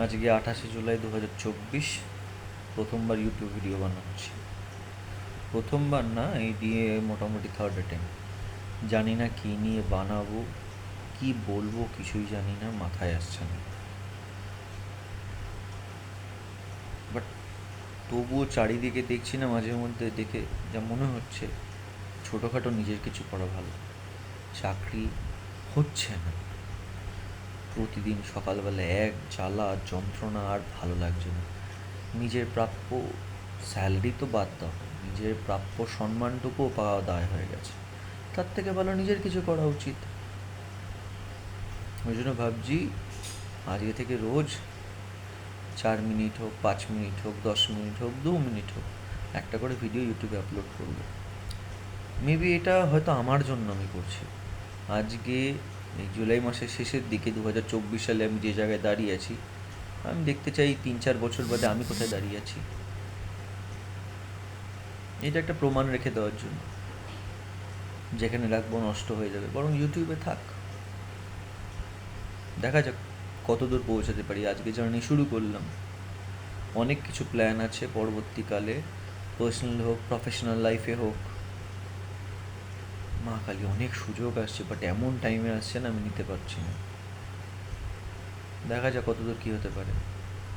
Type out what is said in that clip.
আজকে 28শে জুলাই 2024। প্রথমবার YouTube video বানাচ্ছি। প্রথমবার না, এই দিয়ে মোটামুটি থার্ড অ্যাটেম্প। জানি না কী নিয়ে বানাবো, কি বলবো, কিছুই জানি না, মাথায় আসছে না। বাট তবুও চারিদিকে দেখছি না, মাঝে মধ্যে দেখে যা মনে হচ্ছে ছোটোখাটো নিজের কিছু করা ভালো। চাকরি হচ্ছে না, প্রতিদিন সকালবেলা এক জ্বালা যন্ত্রণা, আর ভালো লাগছে না। নিজের প্রাপ্য স্যালারি তো বাদ দাও, নিজের প্রাপ্য সম্মানটুকুও পাওয়া দায় হয়ে গেছে। তার থেকে ভালো নিজের কিছু করা উচিত। ওই জন্য ভাবছি আজকে থেকে রোজ 4 মিনিট হোক, 5 মিনিট হোক, 10 মিনিট হোক, 2 মিনিট হোক, একটা করে ভিডিও ইউটিউবে আপলোড করবো। মেবি এটা হয়তো আমার জন্য আমি করছি। আজকে এই জুলাই মাসের শেষের দিকে 2024 সালে আমি যে জায়গায় দাঁড়িয়ে আছি, আমি দেখতে চাই 3-4 বছর বাদে আমি কোথায় দাঁড়িয়ে আছি। এটা একটা প্রমাণ রেখে দেওয়ার জন্য। যেখানে রাখবো নষ্ট হয়ে যাবে, বরং ইউটিউবে থাক, দেখা যাক কত দূর পৌঁছাতে পারি। আজকে জার্নি শুরু করলাম, অনেক কিছু প্ল্যান আছে পরবর্তীকালে, পার্সোনাল হোক, প্রফেশনাল লাইফে হোক। মা কালী, অনেক সুযোগ আসছে, বাট এমন টাইমে আসছে না, আমি নিতে পারছি না। দেখা যাক কত দূর কী হতে পারে।